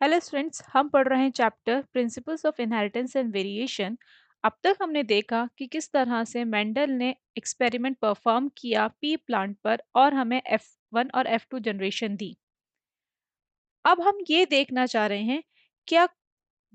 Hello students, हम पढ़ रहे हैं chapter principles of inheritance and variation. अब तक हमने देखा कि किस तरह से मेंडल ने एक्सपेरिमेंट परफॉर्म किया पी प्लांट पर और हमें F1 और F2 जनरेशन दी। अब हम ये देखना चाह रहे हैं, क्या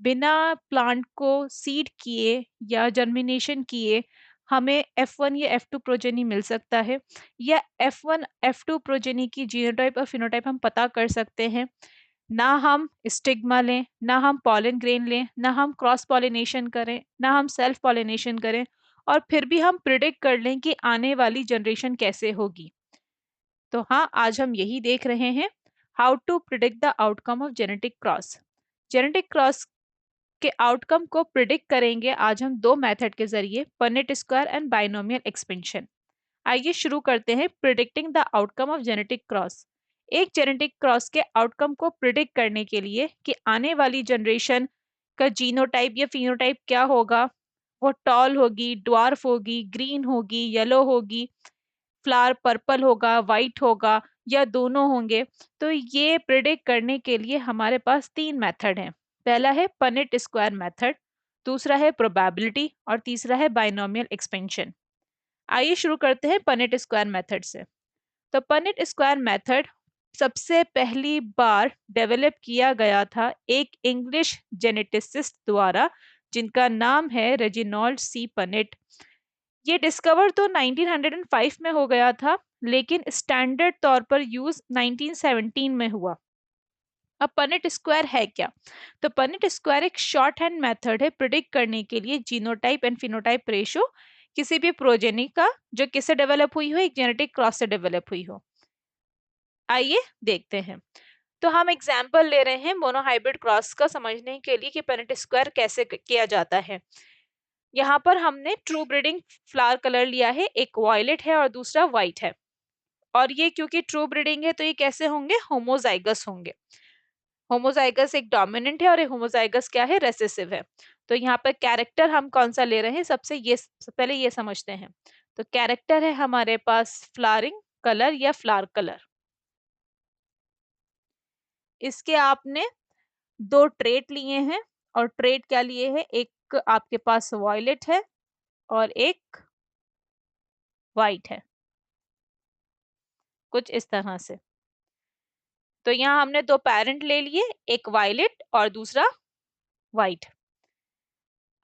बिना प्लांट को सीड किए या जर्मिनेशन किए हमें F1 या F2 प्रोजेनी मिल सकता है, या F1 F2 प्रोजेनी की जीनोटाइप और फिनोटाइप हम पता कर सकते हैं। ना हम स्टिग्मा लें, ना हम पॉलन ग्रेन लें, ना हम क्रॉस पॉलिनेशन करें, ना हम सेल्फ पॉलिनेशन करें, और फिर भी हम प्रिडिक्ट कर लें कि आने वाली जनरेशन कैसे होगी। तो हाँ, आज हम यही देख रहे हैं, how to predict the outcome of genetic cross. Genetic cross के आउटकम को प्रिडिक्ट करेंगे आज हम दो मेथड के जरिए, Punnett square and binomial expansion. आइए शुरू करते हैं predicting the outcome of genetic cross. एक जेनेटिक क्रॉस के आउटकम को प्रिडिक्ट करने के लिए कि आने वाली जनरेशन का जीनोटाइप या फिनोटाइप क्या होगा, वो टॉल होगी, ड्वार्फ होगी, ग्रीन होगी, येलो होगी, फ्लावर पर्पल होगा, वाइट होगा, या दोनों होंगे। तो ये प्रिडिक्ट करने के लिए हमारे पास तीन मेथड हैं। पहला है पनेट स्क्वायर मेथड, दूसरा है प्रोबेबिलिटी, और तीसरा है बाइनोमियल एक्सपेंशन। आइए शुरू करते हैं पनेट स्क्वायर मेथड से। तो पनेट स्क्वायर मेथड सबसे पहली बार डेवलप किया गया था एक इंग्लिश जेनेटिसिस्ट द्वारा, जिनका नाम है रेजिनॉल्ड सी पनेट। ये डिस्कवर तो 1905 में हो गया था, लेकिन स्टैंडर्ड तौर पर यूज 1917 में हुआ। अब पनेट स्क्वायर है क्या? तो पनेट स्क्वायर एक शॉर्ट हैंड मेथड है प्रिडिक्ट करने के लिए जीनोटाइप एंड फिनोटाइप रेशो किसी भी प्रोजेनी का, जो किससे डेवलप हुई हो, एक जेनेटिक क्रॉस से डेवलप हुई हो। आइए देखते हैं। तो हम एग्जाम्पल ले रहे हैं मोनोहाइब्रिड क्रॉस का समझने के लिए कि पनेट स्क्वायर कैसे किया जाता है। यहाँ पर हमने ट्रू ब्रीडिंग फ्लावर कलर लिया है, एक वायलेट है और दूसरा व्हाइट है। और ये क्योंकि ट्रू ब्रीडिंग है तो ये कैसे होंगे? होमोजाइगस होंगे। होमोजाइगस एक डोमिनेंट है और एक होमोजाइगस क्या है? रेसेसिव है। तो यहाँ पर कैरेक्टर हम कौन सा ले रहे हैं, सबसे पहले ये समझते हैं। तो कैरेक्टर है हमारे पास फ्लावरिंग कलर या फ्लावर कलर। इसके आपने दो ट्रेट लिए हैं, और ट्रेट क्या लिए हैं? एक आपके पास वॉयलेट है और एक वाइट है, कुछ इस तरह से। तो यहाँ हमने दो पेरेंट ले लिए, एक वायलेट और दूसरा वाइट।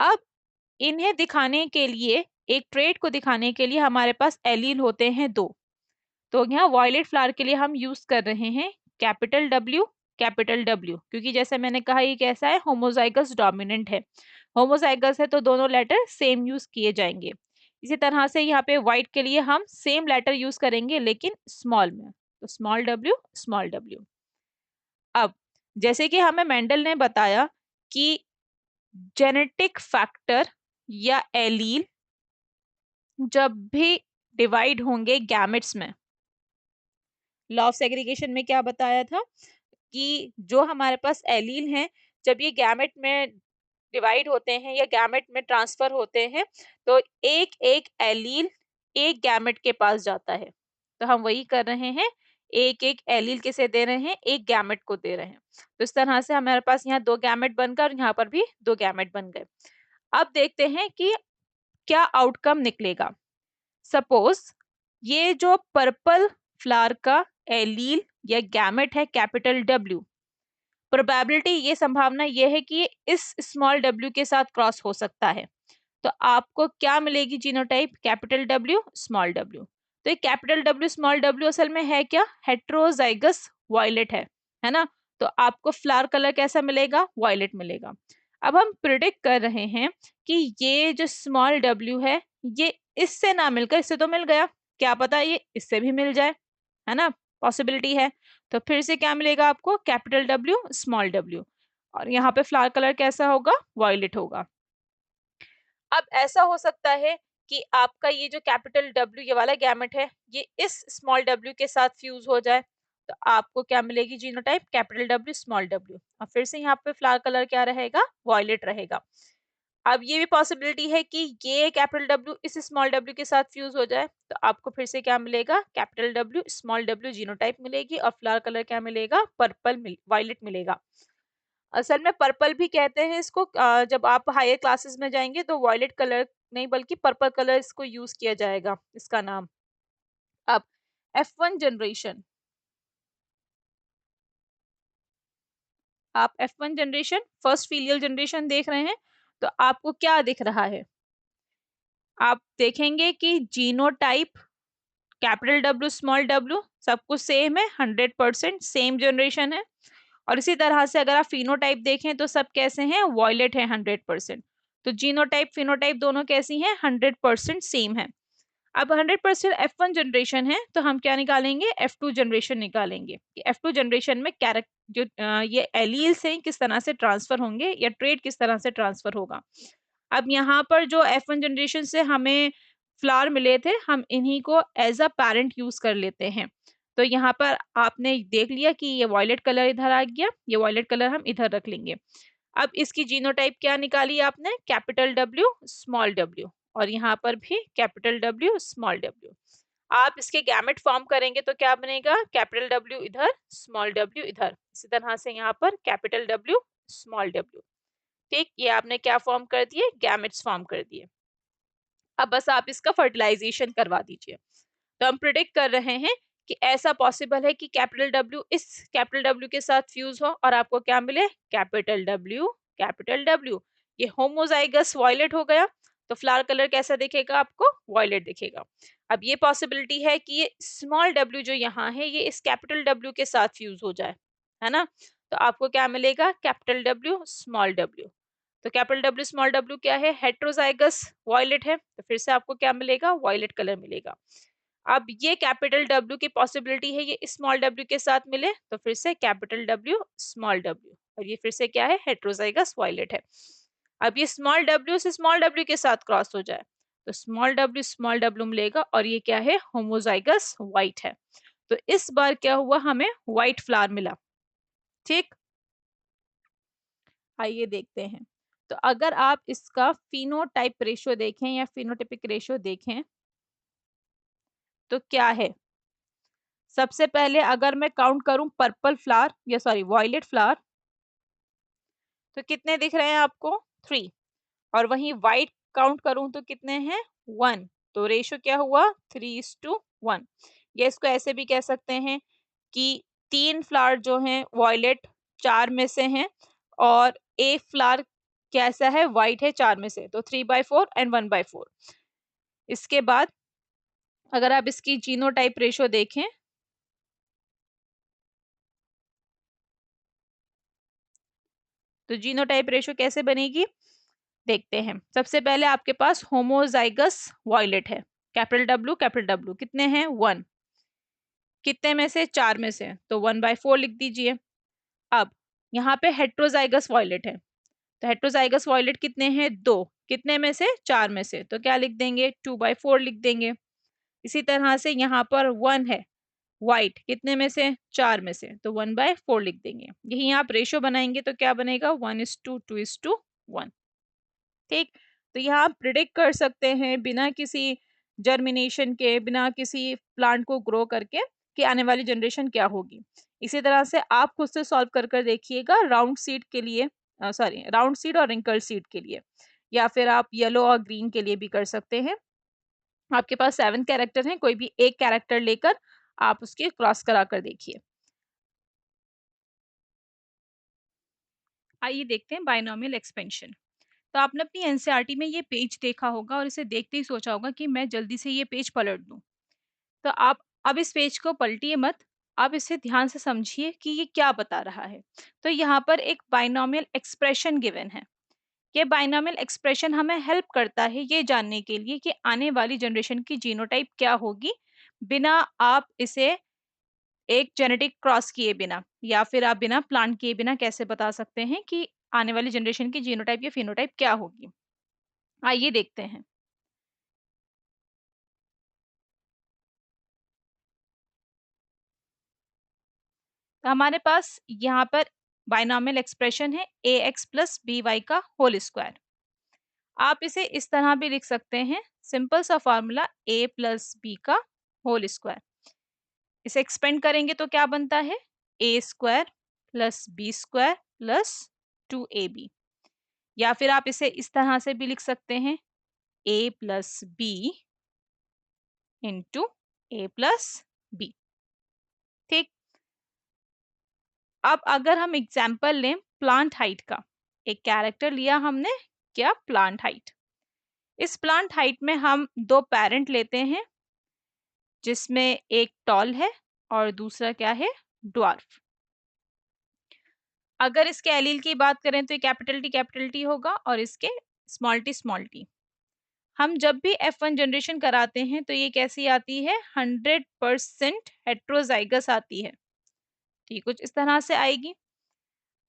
अब इन्हें दिखाने के लिए, एक ट्रेट को दिखाने के लिए हमारे पास एलील होते हैं दो। तो यहाँ वॉयलेट फ्लावर के लिए हम यूज कर रहे हैं कैपिटल डब्ल्यू, कैपिटल डब्ल्यू, क्योंकि जैसे मैंने कहा ये कैसा है? होमोजाइगस डोमिनेंट है। होमोजाइगस है तो दोनों लेटर सेम यूज किए जाएंगे। इसी तरह से यहाँ पे व्हाइट के लिए हम सेम लेटर यूज करेंगे लेकिन स्मॉल में, तो स्मॉल डब्ल्यू, स्मॉल डब्ल्यू। अब जैसे कि हमें मेंडल ने बताया कि जेनेटिक फैक्टर या एलील जब भी डिवाइड होंगे गैमेट्स में, लॉ ऑफ सेग्रीगेशन में क्या बताया था कि जो हमारे पास एलील हैं, जब ये गैमेट में डिवाइड होते हैं या गैमेट में ट्रांसफर होते हैं, तो एक एक एलील एक गैमेट के पास जाता है। तो हम वही कर रहे हैं, एक एक एलील किसे दे रहे हैं? एक गैमेट को दे रहे हैं। तो इस तरह से हमारे पास यहाँ दो गैमेट बनकर, यहाँ पर भी दो गैमेट बन गए। अब देखते हैं कि क्या आउटकम निकलेगा। सपोज ये जो पर्पल फ्लावर का एलील या गैमेट है कैपिटल डब्ल्यू, प्रोबेबिलिटी, ये संभावना ये है कि इस स्मॉल डब्ल्यू के साथ क्रॉस हो सकता है। तो आपको क्या मिलेगी genotype? Capital W, small W. तो ये कैपिटल डब्ल्यू स्मॉल डब्ल्यू असल में है क्या? हेट्रोजाइगस वायलेट है ना? तो आपको फ्लावर कलर कैसा मिलेगा? वायलेट मिलेगा। अब हम प्रिडिक्ट कर रहे हैं कि ये जो स्मॉल डब्ल्यू है, ये इससे ना मिलकर इससे तो मिल गया, क्या पता ये इससे भी मिल जाए, है ना? पॉसिबिलिटी है। तो फिर से क्या मिलेगा आपको? कैपिटल डब्ल्यू, स्मॉल डब्ल्यू, और यहाँ पे फ्लावर कलर कैसा होगा? वायलेट होगा। अब ऐसा हो सकता है कि आपका ये जो कैपिटल डब्ल्यू ये वाला गैमेट है, ये इस स्मॉल डब्ल्यू के साथ फ्यूज हो जाए, तो आपको क्या मिलेगी genotype? Capital W, small W. और फिर से यहाँ पे फ्लावर कलर क्या रहेगा? वॉयलेट रहेगा। अब ये भी पॉसिबिलिटी है कि ये कैपिटल डब्ल्यू इस स्मॉल डब्ल्यू के साथ फ्यूज हो जाए, तो आपको फिर से क्या मिलेगा? Capital W, small W genotype मिलेगी, और फ्लावर कलर क्या मिलेगा? पर्पल, वायलेट मिलेगा। असल में पर्पल भी कहते हैं इसको। जब आप हायर क्लासेस में जाएंगे तो वॉयलेट कलर नहीं बल्कि पर्पल कलर इसको यूज किया जाएगा, इसका नाम। अब F1 जनरेशन, आप F1 generation first filial generation देख रहे हैं, तो आपको क्या दिख रहा है? आप देखेंगे कि genotype capital W small W सब कुछ सेम है, 100% सेम जनरेशन है। और इसी तरह से अगर आप फिनोटाइप देखें तो सब कैसे हैं? वॉयलेट है 100%। तो जीनोटाइप फिनोटाइप दोनों कैसी हैं? 100% सेम है। अब 100% F1 जनरेशन है तो हम क्या निकालेंगे? F2 जनरेशन निकालेंगे कि F2 जनरेशन में कैरेक्टर जो ये एलील्स हैं किस तरह से ट्रांसफर होंगे या ट्रेड किस तरह से ट्रांसफर होगा। अब यहाँ पर जो F1 जनरेशन से हमें फ्लावर मिले थे, हम इन्हीं को एज अ पेरेंट यूज कर लेते हैं। तो यहाँ पर आपने देख लिया कि ये वॉयलेट कलर इधर आ गया, ये वॉयलेट कलर हम इधर रख लेंगे। अब इसकी जीनोटाइप क्या निकाली आपने? कैपिटल डब्ल्यू स्मॉल डब्ल्यू, और यहाँ पर भी कैपिटल डब्ल्यू स्मॉल डब्ल्यू। आप इसके गैमेट फॉर्म करेंगे तो क्या बनेगा? कैपिटल डब्ल्यू इधर, स्मॉल डब्ल्यू इधर, इसी तरह से यहाँ पर कैपिटल डब्ल्यू स्मॉल डब्ल्यू। ठीक, ये आपने क्या फॉर्म कर दिए? गैमेट्स फॉर्म कर दिए। अब बस आप इसका फर्टिलाइजेशन करवा दीजिए। तो हम प्रिडिक्ट कर रहे हैं कि ऐसा पॉसिबल है कि कैपिटल डब्ल्यू इस कैपिटल डब्ल्यू के साथ फ्यूज हो और आपको क्या मिले? Capital W capital W. ये होमोजाइगस वॉयलेट हो गया, तो फ्लावर कलर कैसा दिखेगा आपको? वॉयलेट दिखेगा। अब ये पॉसिबिलिटी है कि ये स्मॉल डब्ल्यू जो यहाँ है ये इस कैपिटल डब्ल्यू के साथ फ्यूज हो जाए, है ना? तो आपको क्या मिलेगा? Capital W small W. तो कैपिटल डब्ल्यू स्मॉल डब्ल्यू क्या है? हेट्रोजाइगस वॉयलेट है, तो फिर से आपको क्या मिलेगा? वॉयलेट कलर मिलेगा। अब ये कैपिटल डब्ल्यू की पॉसिबिलिटी है ये स्मॉल डब्ल्यू के साथ मिले, तो फिर से कैपिटल डब्ल्यू स्मॉल डब्ल्यू, और ये फिर से क्या है? हेट्रोजाइगस वॉयलेट है। अब ये स्मॉल डब्ल्यू से स्मॉल डब्ल्यू के साथ क्रॉस हो जाए तो स्मॉल डब्ल्यू मिलेगा, और ये क्या है? होमोजाइगस व्हाइट है। तो इस बार क्या हुआ? हमें व्हाइट फ्लावर मिला। ठीक, आइए देखते हैं। तो अगर आप इसका फिनोटाइप रेशियो देखें या फिनोटाइपिक रेशियो देखें तो क्या है? सबसे पहले अगर मैं काउंट करूं पर्पल फ्लावर या सॉरी वॉयलेट फ्लावर, तो कितने दिख रहे हैं आपको? 3। और वहीं व्हाइट काउंट करूं तो कितने हैं? 1। तो रेशियो क्या हुआ? 3:1। या इसको ऐसे भी कह सकते हैं कि 3 फ्लावर जो हैं वॉयलेट 4 में से हैं, और एक फ्लावर कैसा है? व्हाइट है 4 में से, तो 3/4 एंड 1/4। इसके बाद अगर आप इसकी जीनोटाइप रेशियो देखें तो जीनोटाइप रेशियो कैसे बनेगी? देखते हैं। सबसे पहले आपके पास होमोजाइगस वॉयलेट है, कैपिटल डब्ल्यू कितने हैं? 1। कितने में से? 4 में से, तो 1/4 लिख दीजिए। अब यहाँ पे हेट्रोजाइगस वॉयलेट है, तो हेट्रोजाइगस वॉयलेट कितने हैं? 2। कितने में से? 4 में से, तो क्या लिख देंगे? 2/4 लिख देंगे। इसी तरह से यहाँ पर 1 है व्हाइट, कितने में से? 4 में से, तो 1/4 लिख देंगे। यही आप रेशियो बनाएंगे तो क्या बनेगा? 1:2:1। ठीक, तो यहाँ आप प्रिडिक्ट कर सकते हैं बिना किसी जर्मिनेशन के, बिना किसी प्लांट को ग्रो करके, कि आने वाली जनरेशन क्या होगी। इसी तरह से आप खुद से सॉल्व कर कर देखिएगा राउंड सीड के लिए, सॉरी राउंड सीड और रिंकल सीड के लिए, या फिर आप येलो और ग्रीन के लिए भी कर सकते हैं। आपके पास 7 कैरेक्टर हैं, कोई भी एक कैरेक्टर लेकर आप उसके क्रॉस करा कर देखिए। आइए देखते हैं बाइनोमियल एक्सपेंशन। तो आपने अपनी एनसीईआरटी में ये पेज देखा होगा और इसे देखते ही सोचा होगा कि मैं जल्दी से ये पेज पलट दूं। तो आप अब इस पेज को पलटिए मत, आप इसे ध्यान से समझिए कि ये क्या बता रहा है। तो यहाँ पर एक बाइनोमियल एक्सप्रेशन गिवन है। ये बाइनोमियल एक्सप्रेशन हमें हेल्प करता है ये जानने के लिए कि आने वाली जनरेशन की जीनोटाइप क्या होगी, बिना आप इसे एक जेनेटिक क्रॉस किए बिना, या फिर आप बिना प्लांट किए बिना कैसे बता सकते हैं कि आने वाली जनरेशन की जीनोटाइप या फिनोटाइप क्या होगी। आइए देखते हैं। तो हमारे पास यहाँ पर बाइनोमियल एक्सप्रेशन है ए एक्स प्लस बी वाई का होल स्क्वायर। आप इसे इस तरह भी लिख सकते हैं, सिंपल सा फॉर्मूला ए प्लस बी का होल स्क्वायर। इसे एक्सपेंड करेंगे तो क्या बनता है? A square plus B square plus 2ab, या फिर आप इसे इस तरह से भी लिख सकते हैं a+b इंटू a+b। ठीक। अब अगर हम एग्जाम्पल लें प्लांट हाइट का, एक कैरेक्टर लिया हमने, क्या, प्लांट हाइट। इस प्लांट हाइट में हम दो पेरेंट लेते हैं, जिसमें एक टॉल है और दूसरा क्या है, ड्वार्फ। अगर इसके एलील की बात करें तो ये कैपिटल टी होगा और इसके स्मॉल टी। हम जब भी F1 जनरेशन कराते हैं तो ये कैसी आती है, 100% हेट्रोजाइगस आती है। ठीक, कुछ इस तरह से आएगी।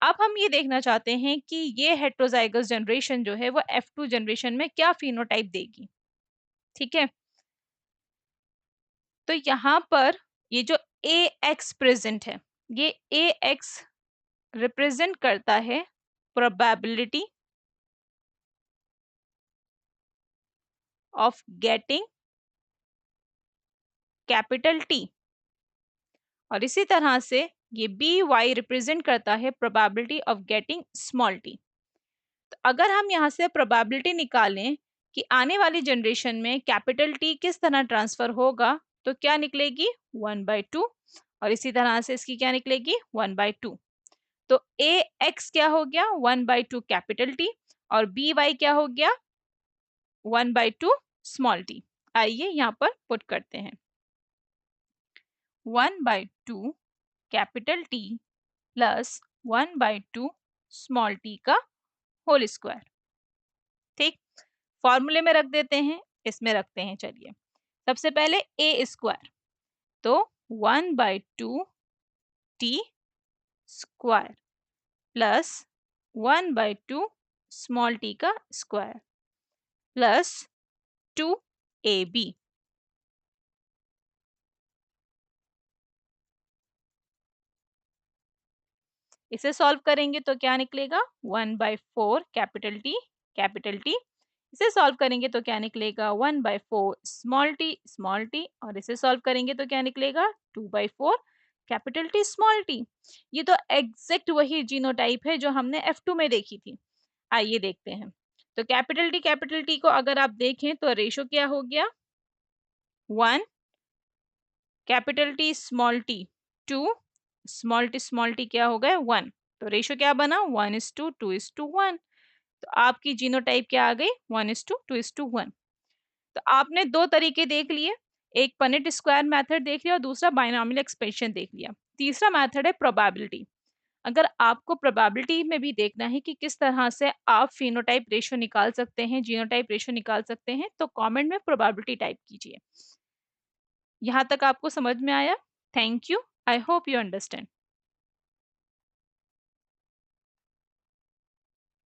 अब हम ये देखना चाहते हैं कि ये हेट्रोजाइगस जनरेशन जो है वो F2 जनरेशन में क्या फिनोटाइप देगी। ठीक है, तो यहाँ पर ये जो AX प्रेजेंट है, ये AX रिप्रेजेंट करता है probability of getting capital T, और इसी तरह से ये BY रिप्रेजेंट करता है probability of getting small T. तो अगर हम यहाँ से प्रोबेबिलिटी निकालें कि आने वाली जनरेशन में कैपिटल टी किस तरह ट्रांसफर होगा, तो क्या निकलेगी, 1/2, और इसी तरह से इसकी क्या निकलेगी, 1/2। तो AX क्या हो गया, 1/2 कैपिटल टी, और BY क्या हो गया, 1/2 स्मॉल टी। आइए यहाँ पर पुट करते हैं, 1/2 capital T plus 1/2 small T का होल स्क्वायर। ठीक, फॉर्मूले में रख देते हैं, इसमें रखते हैं, चलिए सबसे पहले ए स्क्वायर, तो 1/2 T square plus 1/2 small T का स्क्वायर प्लस 2ab। इसे सॉल्व करेंगे तो क्या निकलेगा, 1/4 कैपिटल टी। इसे सॉल्व करेंगे तो क्या निकलेगा, 1/4 स्मॉल टी, और इसे सॉल्व करेंगे तो क्या निकलेगा, 2/4 कैपिटल टी स्मॉल टी। ये तो एग्जैक्ट वही जीनोटाइप है जो हमने F2 में देखी थी। आइए देखते हैं, तो कैपिटल टी को अगर आप देखें तो रेशो क्या हो गया, 1 capital T small T 2 small T क्या हो गए, 1। तो रेशो क्या बना, 1:2:1। तो आपकी जीनोटाइप क्या आ गई, 1:2:1। तो आपने दो तरीके देख लिए, एक पनेट स्क्वायर मेथड देख लिया और दूसरा बायनॉमियल एक्सपेंशन देख लिया। तीसरा मेथड है प्रोबेबिलिटी। अगर आपको प्रोबेबिलिटी में भी देखना है कि किस तरह से आप फिनोटाइप रेशो निकाल सकते हैं, जीनोटाइप रेशो निकाल सकते हैं, तो कमेंट में प्रोबेबिलिटी टाइप कीजिए। यहाँ तक आपको समझ में आया? Thank you, I hope you understand.